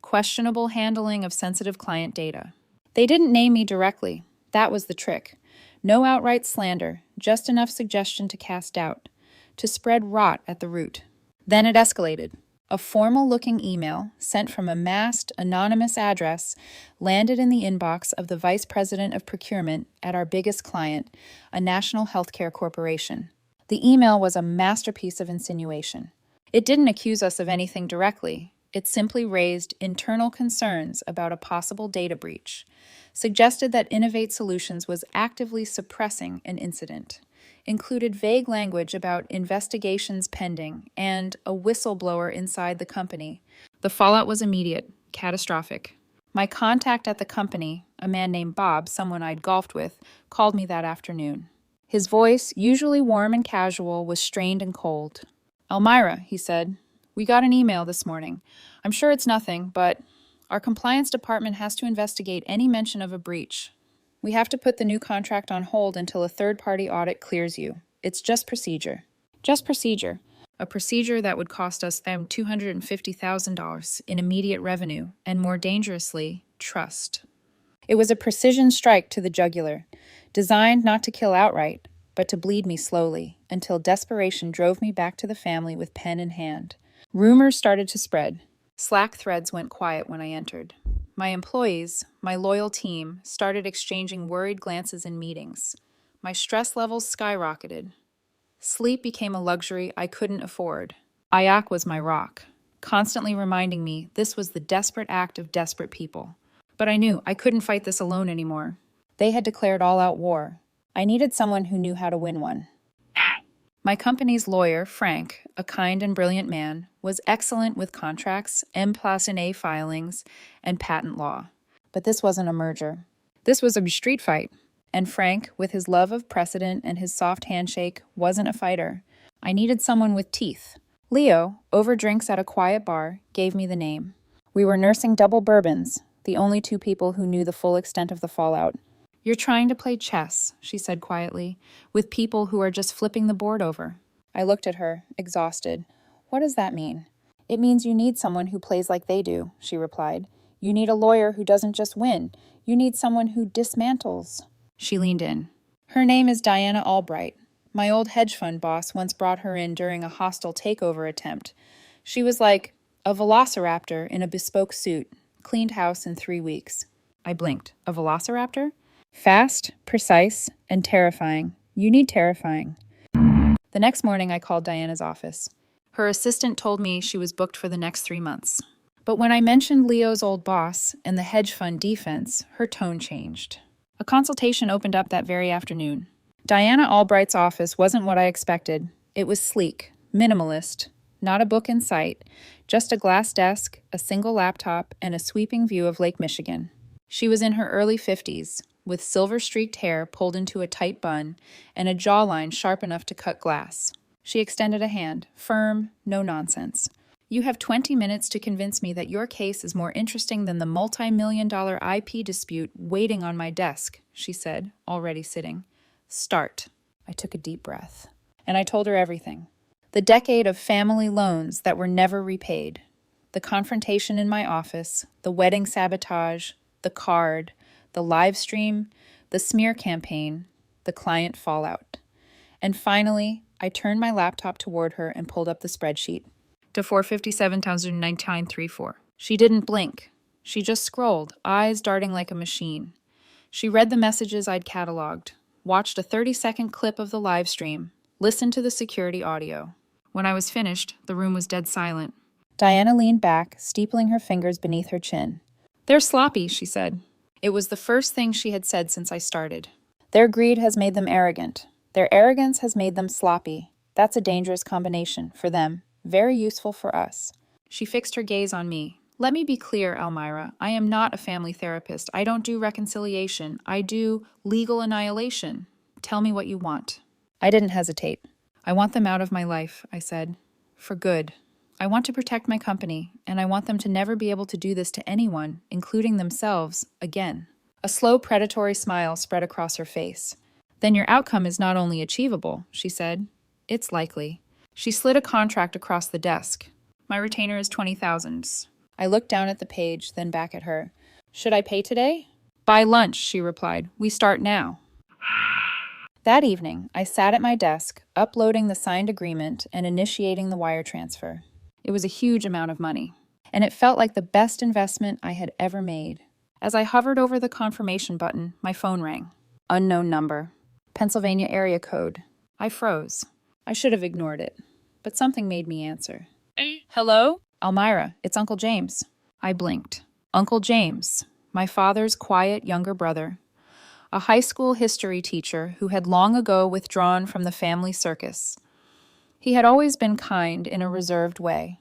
Questionable handling of sensitive client data. They didn't name me directly. That was the trick. No outright slander, just enough suggestion to cast doubt, to spread rot at the root. Then it escalated. A formal-looking email, sent from a masked, anonymous address, landed in the inbox of the Vice President of Procurement at our biggest client, a national healthcare corporation. The email was a masterpiece of insinuation. It didn't accuse us of anything directly. It simply raised internal concerns about a possible data breach, suggested that Innovate Solutions was actively suppressing an incident, included vague language about investigations pending and a whistleblower inside the company. The fallout was immediate, catastrophic. My contact at the company, a man named Bob, someone I'd golfed with, called me that afternoon. His voice, usually warm and casual, was strained and cold. "Elmira," he said, "we got an email this morning. I'm sure it's nothing, but our compliance department has to investigate any mention of a breach. We have to put the new contract on hold until a third-party audit clears you. It's just procedure." Just procedure. A procedure that would cost us $250,000 in immediate revenue, and more dangerously, trust. It was a precision strike to the jugular, designed not to kill outright, but to bleed me slowly, until desperation drove me back to the family with pen in hand. Rumors started to spread. Slack threads went quiet when I entered. My employees, my loyal team, started exchanging worried glances in meetings. My stress levels skyrocketed. Sleep became a luxury I couldn't afford. Ayak was my rock, constantly reminding me this was the desperate act of desperate people. But I knew I couldn't fight this alone anymore. They had declared all-out war. I needed someone who knew how to win one. My company's lawyer, Frank, a kind and brilliant man, was excellent with contracts, M+A filings, and patent law. But this wasn't a merger. This was a street fight. And Frank, with his love of precedent and his soft handshake, wasn't a fighter. I needed someone with teeth. Leo, over drinks at a quiet bar, gave me the name. We were nursing double bourbons, the only two people who knew the full extent of the fallout. "You're trying to play chess," she said quietly, "with people who are just flipping the board over." I looked at her, exhausted. "What does that mean?" "It means you need someone who plays like they do," she replied. "You need a lawyer who doesn't just win. You need someone who dismantles." She leaned in. "Her name is Diana Albright. My old hedge fund boss once brought her in during a hostile takeover attempt. She was like a velociraptor in a bespoke suit, cleaned house in 3 weeks." I blinked. A velociraptor? Fast, precise, and terrifying. You need terrifying. The next morning, I called Diana's office. Her assistant told me she was booked for the next 3 months. But when I mentioned Leo's old boss and the hedge fund defense, her tone changed. A consultation opened up that very afternoon. Diana Albright's office wasn't what I expected. It was sleek, minimalist, not a book in sight, just a glass desk, a single laptop, and a sweeping view of Lake Michigan. She was in her early 50s, with silver-streaked hair pulled into a tight bun and a jawline sharp enough to cut glass. She extended a hand, firm, no nonsense. "You have 20 minutes to convince me that your case is more interesting than the multi-million-dollar IP dispute waiting on my desk," she said, already sitting. "Start." I took a deep breath. And I told her everything. The decade of family loans that were never repaid. The confrontation in my office, the wedding sabotage, the card, the live stream, the smear campaign, the client fallout. And finally, I turned my laptop toward her and pulled up the spreadsheet. To 457,099.34. She didn't blink. She just scrolled, eyes darting like a machine. She read the messages I'd cataloged, watched a 30-second clip of the live stream, listened to the security audio. When I was finished, the room was dead silent. Diana leaned back, steepling her fingers beneath her chin. "They're sloppy," she said. It was the first thing she had said since I started. "Their greed has made them arrogant. Their arrogance has made them sloppy. That's a dangerous combination for them, very useful for us." She fixed her gaze on me. "Let me be clear, Elmira. I am not a family therapist. I don't do reconciliation. I do legal annihilation. Tell me what you want." I didn't hesitate. "I want them out of my life," I said. "For good. I want to protect my company, and I want them to never be able to do this to anyone, including themselves, again." A slow, predatory smile spread across her face. "Then your outcome is not only achievable," she said. "It's likely." She slid a contract across the desk. "My retainer is 20,000. I looked down at the page, then back at her. "Should I pay today?" "By lunch," she replied. "We start now." That evening, I sat at my desk, uploading the signed agreement and initiating the wire transfer. It was a huge amount of money, and it felt like the best investment I had ever made. As I hovered over the confirmation button, my phone rang. Unknown number. Pennsylvania area code. I froze. I should have ignored it, but something made me answer. "Hello?" "Elmira, it's Uncle James." I blinked. Uncle James, my father's quiet younger brother, a high school history teacher who had long ago withdrawn from the family circus. He had always been kind in a reserved way.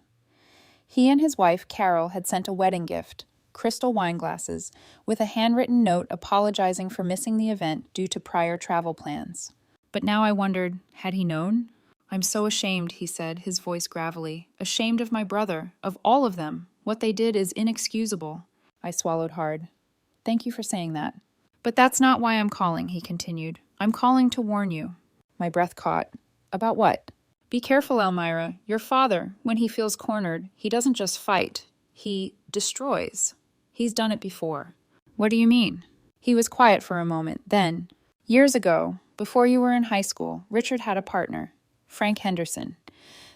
He and his wife, Carol, had sent a wedding gift, crystal wine glasses, with a handwritten note apologizing for missing the event due to prior travel plans. But now I wondered, had he known? "I'm so ashamed," he said, his voice gravelly. "Ashamed of my brother, of all of them. What they did is inexcusable." I swallowed hard. "Thank you for saying that." "But that's not why I'm calling," he continued. "I'm calling to warn you." My breath caught. "About what?" "Be careful, Elmira. Your father, when he feels cornered, he doesn't just fight. He destroys. He's done it before." "What do you mean?" He was quiet for a moment. Then, "Years ago, before you were in high school, Richard had a partner, Frank Henderson.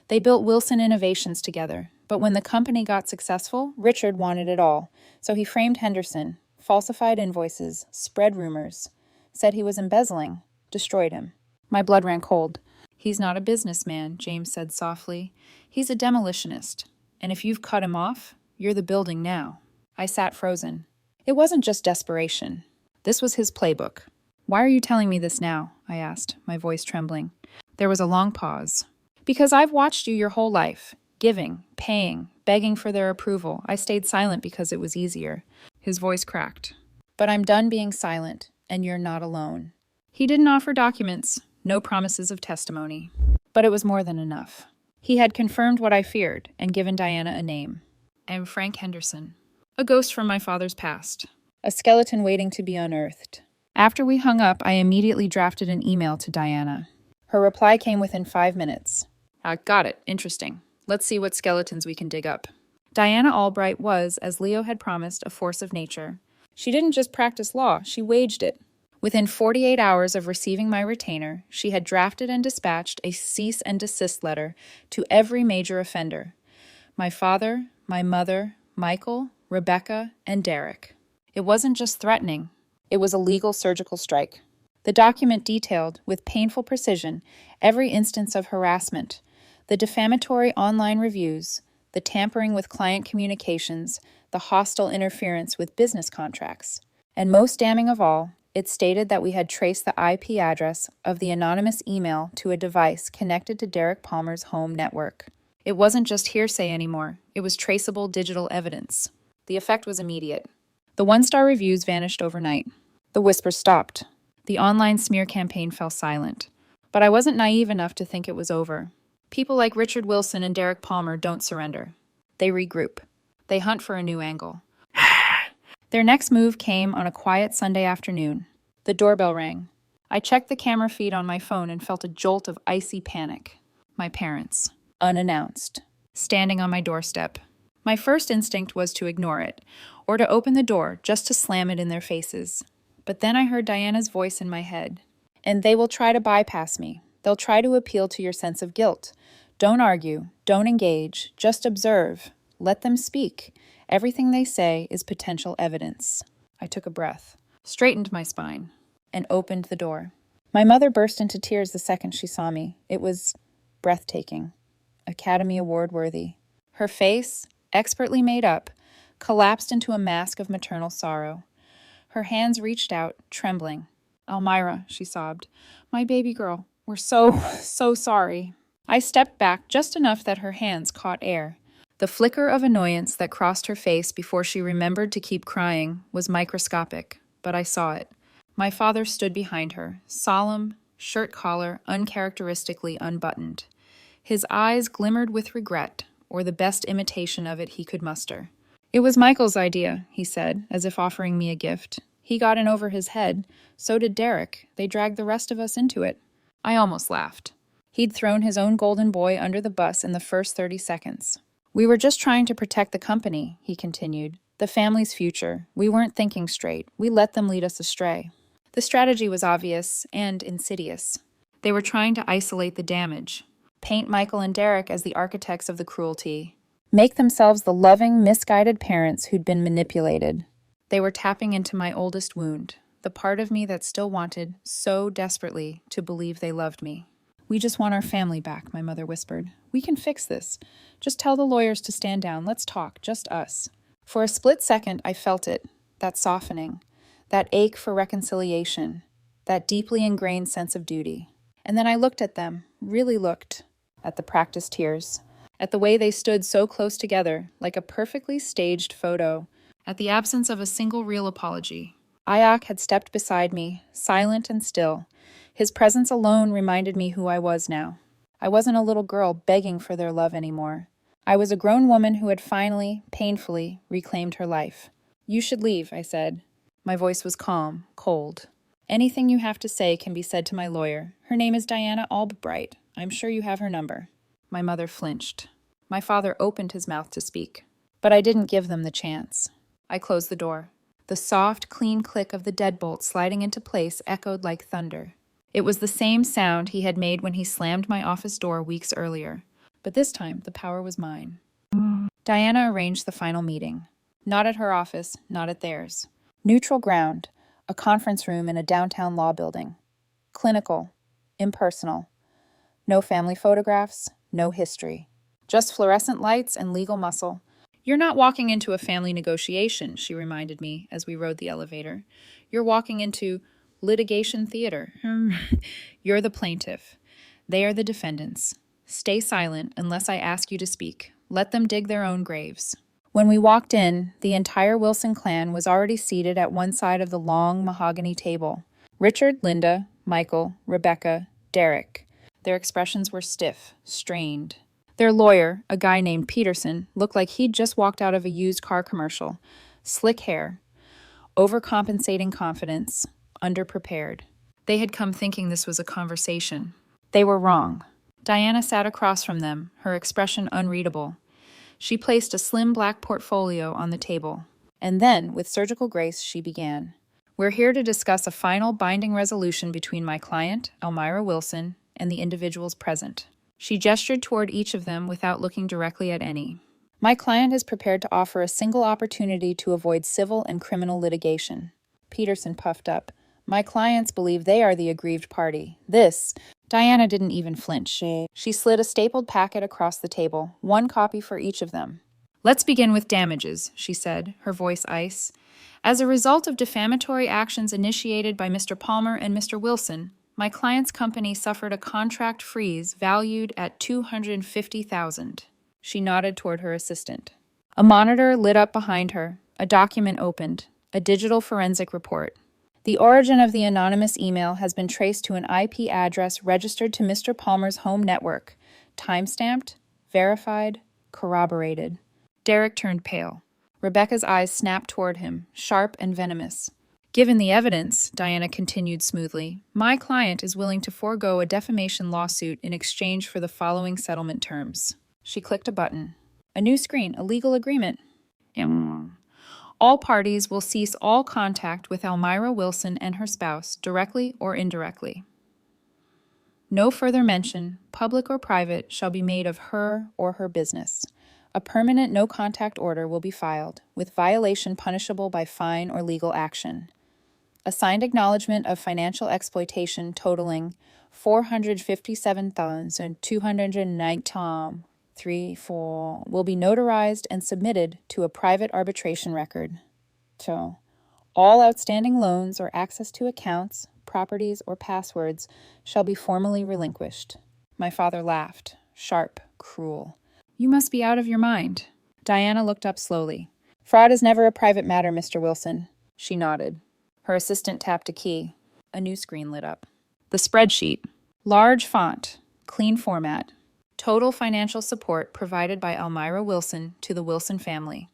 They built Wilson Innovations together, but when the company got successful, Richard wanted it all. So he framed Henderson, falsified invoices, spread rumors, said he was embezzling, destroyed him." My blood ran cold. "He's not a businessman," James said softly. "He's a demolitionist. And if you've cut him off, you're the building now." I sat frozen. It wasn't just desperation. This was his playbook. "Why are you telling me this now?" I asked, my voice trembling. There was a long pause. "Because I've watched you your whole life, giving, paying, begging for their approval. I stayed silent because it was easier." His voice cracked. "But I'm done being silent, and you're not alone." He didn't offer documents, no promises of testimony. But it was more than enough. He had confirmed what I feared and given Diana a name. I am Frank Henderson, a ghost from my father's past, a skeleton waiting to be unearthed. After we hung up, I immediately drafted an email to Diana. Her reply came within 5 minutes. "Got it. Interesting. Let's see what skeletons we can dig up." Diana Albright was, as Leo had promised, a force of nature. She didn't just practice law, she waged it. Within 48 hours of receiving my retainer, she had drafted and dispatched a cease and desist letter to every major offender. My father, my mother, Michael, Rebecca, and Derek. It wasn't just threatening. It was a legal surgical strike. The document detailed, with painful precision, every instance of harassment, the defamatory online reviews, the tampering with client communications, the hostile interference with business contracts. And most damning of all, it stated that we had traced the IP address of the anonymous email to a device connected to Derek Palmer's home network. It wasn't just hearsay anymore. It was traceable digital evidence. The effect was immediate. The one-star reviews vanished overnight. The whispers stopped. The online smear campaign fell silent. But I wasn't naive enough to think it was over. People like Richard Wilson and Derek Palmer don't surrender. They regroup. They hunt for a new angle. Their next move came on a quiet Sunday afternoon. The doorbell rang. I checked the camera feed on my phone and felt a jolt of icy panic. My parents, unannounced, standing on my doorstep. My first instinct was to ignore it, or to open the door just to slam it in their faces. But then I heard Diana's voice in my head. And they will try to bypass me. They'll try to appeal to your sense of guilt. Don't argue, don't engage, just observe. Let them speak. Everything they say is potential evidence. I took a breath, straightened my spine, and opened the door. My mother burst into tears the second she saw me. It was breathtaking, Academy Award worthy. Her face, expertly made up, collapsed into a mask of maternal sorrow. Her hands reached out, trembling. "Elmira," she sobbed, "my baby girl, we're so sorry." I stepped back just enough that her hands caught air. The flicker of annoyance that crossed her face before she remembered to keep crying was microscopic, but I saw it. My father stood behind her, solemn, shirt collar uncharacteristically unbuttoned. His eyes glimmered with regret, or the best imitation of it he could muster. "It was Michael's idea," he said, as if offering me a gift. "He got in over his head. So did Derek. They dragged the rest of us into it." I almost laughed. He'd thrown his own golden boy under the bus in the first 30 seconds. "We were just trying to protect the company," he continued. "The family's future. We weren't thinking straight. We let them lead us astray." The strategy was obvious and insidious. They were trying to isolate the damage, paint Michael and Derek as the architects of the cruelty, make themselves the loving, misguided parents who'd been manipulated. They were tapping into my oldest wound, the part of me that still wanted, so desperately, to believe they loved me. "We just want our family back," my mother whispered. "We can fix this. Just tell the lawyers to stand down. Let's talk, just us." For a split second, I felt it, that softening, that ache for reconciliation, that deeply ingrained sense of duty. And then I looked at them, really looked, at the practiced tears, at the way they stood so close together, like a perfectly staged photo, at the absence of a single real apology. Ayak had stepped beside me, silent and still. His presence alone reminded me who I was now. I wasn't a little girl begging for their love anymore. I was a grown woman who had finally, painfully, reclaimed her life. "You should leave," I said. My voice was calm, cold. "Anything you have to say can be said to my lawyer. Her name is Diana Albright. I'm sure you have her number." My mother flinched. My father opened his mouth to speak, but I didn't give them the chance. I closed the door. The soft, clean click of the deadbolt sliding into place echoed like thunder. It was the same sound he had made when he slammed my office door weeks earlier, but this time the power was mine. Diana arranged the final meeting. Not at her office, not at theirs. Neutral ground, a conference room in a downtown law building. Clinical, impersonal. No family photographs, no history. Just fluorescent lights and legal muscle. "You're not walking into a family negotiation," she reminded me as we rode the elevator. "You're walking into litigation theater. You're the plaintiff. They are the defendants. Stay silent unless I ask you to speak. Let them dig their own graves." When we walked in, the entire Wilson clan was already seated at one side of the long mahogany table. Richard, Linda, Michael, Rebecca, Derek. Their expressions were stiff, strained. Their lawyer, a guy named Peterson, looked like he'd just walked out of a used car commercial. Slick hair, overcompensating confidence, underprepared. They had come thinking this was a conversation. They were wrong. Diana sat across from them, her expression unreadable. She placed a slim black portfolio on the table. And then, with surgical grace, she began. "We're here to discuss a final binding resolution between my client, Elmira Wilson, and the individuals present." She gestured toward each of them without looking directly at any. "My client is prepared to offer a single opportunity to avoid civil and criminal litigation." Peterson puffed up. "My clients believe they are the aggrieved party. This..." Diana didn't even flinch. She slid a stapled packet across the table, one copy for each of them. "Let's begin with damages," she said, her voice ice. "As a result of defamatory actions initiated by Mr. Palmer and Mr. Wilson, my client's company suffered a contract freeze valued at $250,000. She nodded toward her assistant. A monitor lit up behind her, a document opened, a digital forensic report. "The origin of the anonymous email has been traced to an IP address registered to Mr. Palmer's home network. Timestamped, verified, corroborated." Derek turned pale. Rebecca's eyes snapped toward him, sharp and venomous. "Given the evidence," Diana continued smoothly, "my client is willing to forego a defamation lawsuit in exchange for the following settlement terms." She clicked a button. A new screen, a legal agreement. All parties will cease all contact with Elmira Wilson and her spouse, directly or indirectly. No further mention, public or private, shall be made of her or her business. A permanent no-contact order will be filed, with violation punishable by fine or legal action. A signed acknowledgement of financial exploitation totaling $457,209.34 will be notarized and submitted to a private arbitration record. So, all outstanding loans or access to accounts, properties, or passwords shall be formally relinquished. My father laughed, sharp, cruel. You must be out of your mind. Diana looked up slowly. Fraud is never a private matter, Mr. Wilson. She nodded. Her assistant tapped a key. A new screen lit up. The spreadsheet. Large font. Clean format. Total financial support provided by Elmira Wilson to the Wilson family.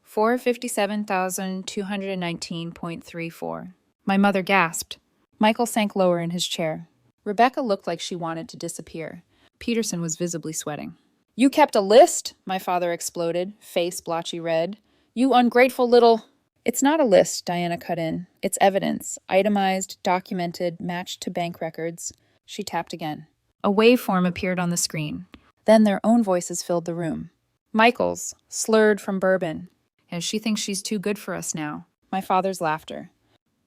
$457,219.34. My mother gasped. Michael sank lower in his chair. Rebecca looked like she wanted to disappear. Peterson was visibly sweating. You kept a list? My father exploded, face blotchy red. You ungrateful little... It's not a list, Diana cut in. It's evidence, itemized, documented, matched to bank records. She tapped again. A waveform appeared on the screen. Then their own voices filled the room. Michael's, slurred from bourbon. And she thinks she's too good for us now. My father's laughter.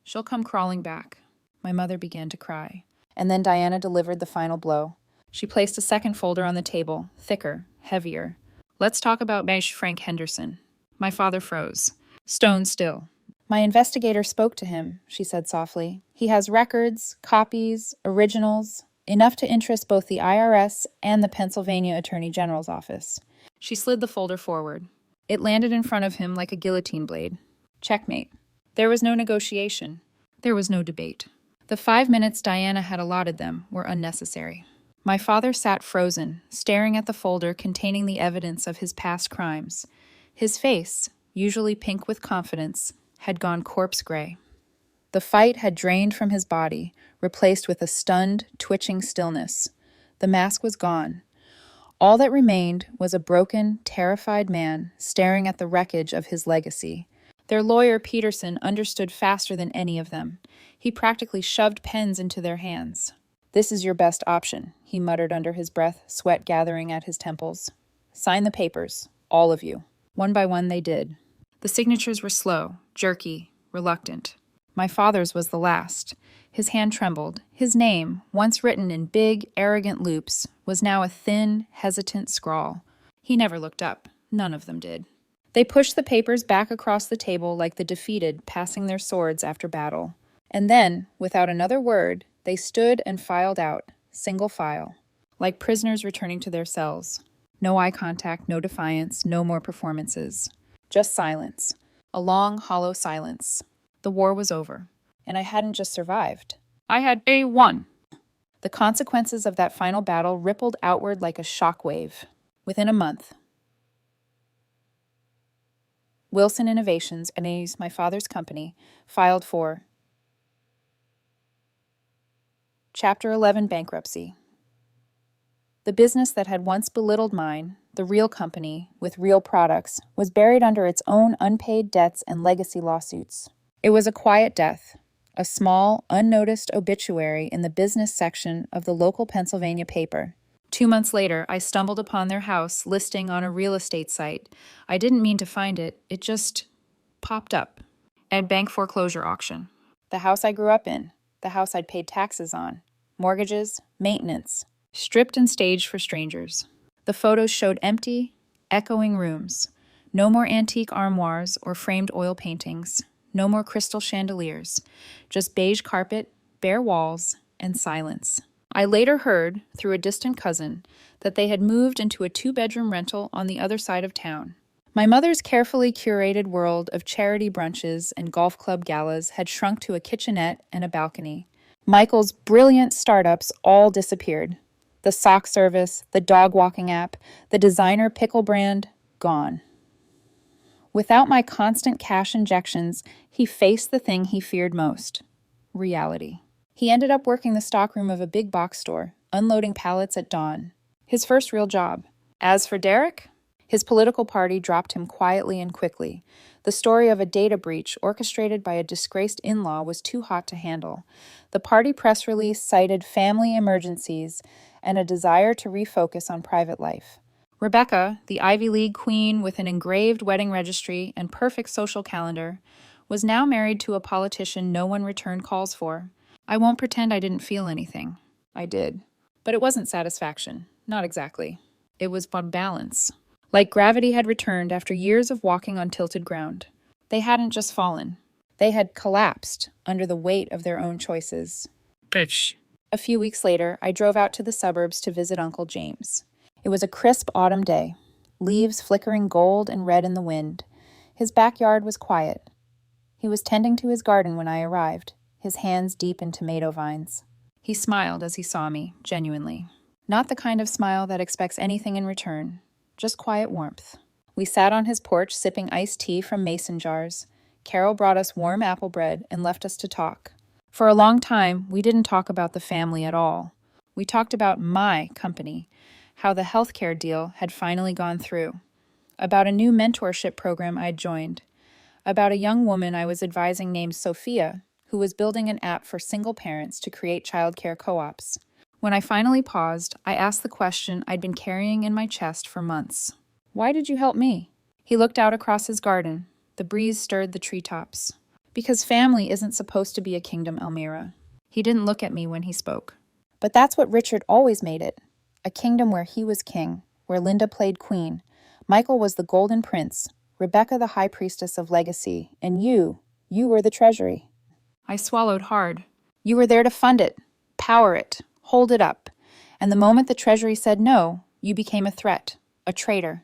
She'll come crawling back. My mother began to cry. And then Diana delivered the final blow. She placed a second folder on the table, thicker, heavier. Let's talk about Beige Frank Henderson. My father froze. Stone still. My investigator spoke to him, she said softly. He has records, copies, originals, enough to interest both the IRS and the Pennsylvania Attorney General's office. She slid the folder forward. It landed in front of him like a guillotine blade. Checkmate. There was no negotiation. There was no debate. The 5 minutes Diana had allotted them were unnecessary. My father sat frozen, staring at the folder containing the evidence of his past crimes. His face, usually pink with confidence, had gone corpse gray. The fight had drained from his body, replaced with a stunned, twitching stillness. The mask was gone. All that remained was a broken, terrified man staring at the wreckage of his legacy. Their lawyer, Peterson, understood faster than any of them. He practically shoved pens into their hands. This is your best option, he muttered under his breath, sweat gathering at his temples. Sign the papers, all of you. One by one they did. The signatures were slow, jerky, reluctant. My father's was the last. His hand trembled. His name, once written in big, arrogant loops, was now a thin, hesitant scrawl. He never looked up. None of them did. They pushed the papers back across the table like the defeated passing their swords after battle. And then, without another word, they stood and filed out, single file, like prisoners returning to their cells. No eye contact, no defiance, no more performances. Just silence. A long, hollow silence. The war was over. And I hadn't just survived. I had won. The consequences of that final battle rippled outward like a shockwave. Within a month, Wilson Innovations, my father's company, filed for Chapter 11 bankruptcy. The business that had once belittled mine, the real company with real products, was buried under its own unpaid debts and legacy lawsuits. It was a quiet death, a small, unnoticed obituary in the business section of the local Pennsylvania paper. 2 months later, I stumbled upon their house listing on a real estate site. I didn't mean to find it. It just popped up. At bank foreclosure auction. The house I grew up in. The house I'd paid taxes on. Mortgages, maintenance. Stripped and staged for strangers. The photos showed empty, echoing rooms. No more antique armoires or framed oil paintings. No more crystal chandeliers. Just beige carpet, bare walls, and silence. I later heard, through a distant cousin, that they had moved into a 2-bedroom rental on the other side of town. My mother's carefully curated world of charity brunches and golf club galas had shrunk to a kitchenette and a balcony. Michael's brilliant startups all disappeared. The sock service, the dog walking app, the designer pickle brand, gone. Without my constant cash injections, he faced the thing he feared most, reality. He ended up working the stockroom of a big box store, unloading pallets at dawn. His first real job. As for Derek, His political party dropped him quietly and quickly. The story of a data breach orchestrated by a disgraced in-law was too hot to handle. The party press release cited family emergencies and a desire to refocus on private life. Rebecca, the Ivy League queen with an engraved wedding registry and perfect social calendar, was now married to a politician no one returned calls for. I won't pretend I didn't feel anything. I did. But it wasn't satisfaction. Not exactly. It was balance. Like gravity had returned after years of walking on tilted ground. They hadn't just fallen. They had collapsed under the weight of their own choices. Bitch. A few weeks later, I drove out to the suburbs to visit Uncle James. It was a crisp autumn day, leaves flickering gold and red in the wind. His backyard was quiet. He was tending to his garden when I arrived, his hands deep in tomato vines. He smiled as he saw me, genuinely. Not the kind of smile that expects anything in return, just quiet warmth. We sat on his porch sipping iced tea from mason jars. Carol brought us warm apple bread and left us to talk. For a long time, we didn't talk about the family at all. We talked about my company, how the healthcare deal had finally gone through, about a new mentorship program I'd joined, about a young woman I was advising named Sophia, who was building an app for single parents to create childcare co-ops. When I finally paused, I asked the question I'd been carrying in my chest for months. Why did you help me? He looked out across his garden. The breeze stirred the treetops. Because family isn't supposed to be a kingdom, Elmira. He didn't look at me when he spoke. But that's what Richard always made it. A kingdom where he was king, where Linda played queen. Michael was the golden prince, Rebecca the high priestess of legacy, and you were the treasury. I swallowed hard. You were there to fund it, power it, hold it up. And the moment the treasury said no, you became a threat, a traitor,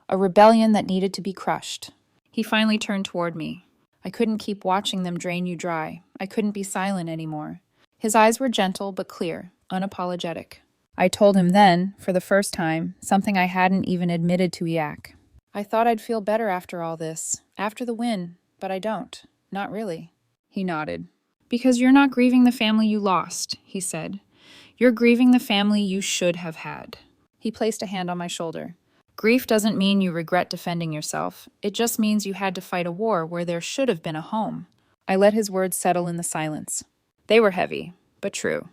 a rebellion that needed to be crushed. He finally turned toward me. I couldn't keep watching them drain you dry. I couldn't be silent anymore. His eyes were gentle but clear, unapologetic. I told him then, for the first time, something I hadn't even admitted to Yak. I thought I'd feel better after all this, after the win, but I don't. Not really. He nodded. Because you're not grieving the family you lost, he said. You're grieving the family you should have had. He placed a hand on my shoulder. Grief doesn't mean you regret defending yourself. It just means you had to fight a war where there should have been a home. I let his words settle in the silence. They were heavy, but true.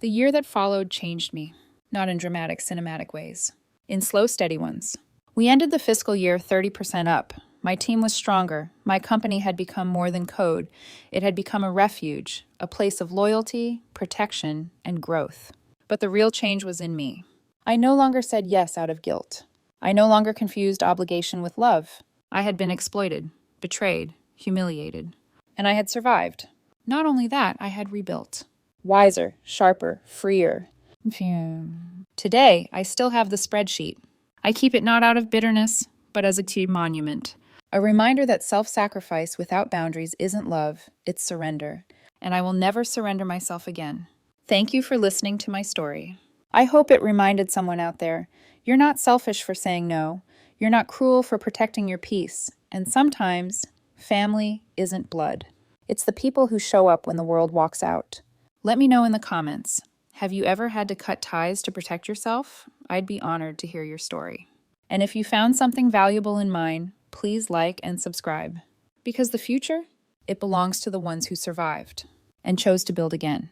The year that followed changed me, not in dramatic, cinematic ways, in slow, steady ones. We ended the fiscal year 30% up. My team was stronger. My company had become more than code. It had become a refuge, a place of loyalty, protection, and growth. But the real change was in me. I no longer said yes out of guilt. I no longer confused obligation with love. I had been exploited, betrayed, humiliated. And I had survived. Not only that, I had rebuilt. Wiser, sharper, freer. Today, I still have the spreadsheet. I keep it not out of bitterness, but as a key monument. A reminder that self-sacrifice without boundaries isn't love, it's surrender. And I will never surrender myself again. Thank you for listening to my story. I hope it reminded someone out there, you're not selfish for saying no. You're not cruel for protecting your peace. And sometimes, family isn't blood. It's the people who show up when the world walks out. Let me know in the comments. Have you ever had to cut ties to protect yourself? I'd be honored to hear your story. And if you found something valuable in mine, please like and subscribe. Because the future, it belongs to the ones who survived and chose to build again.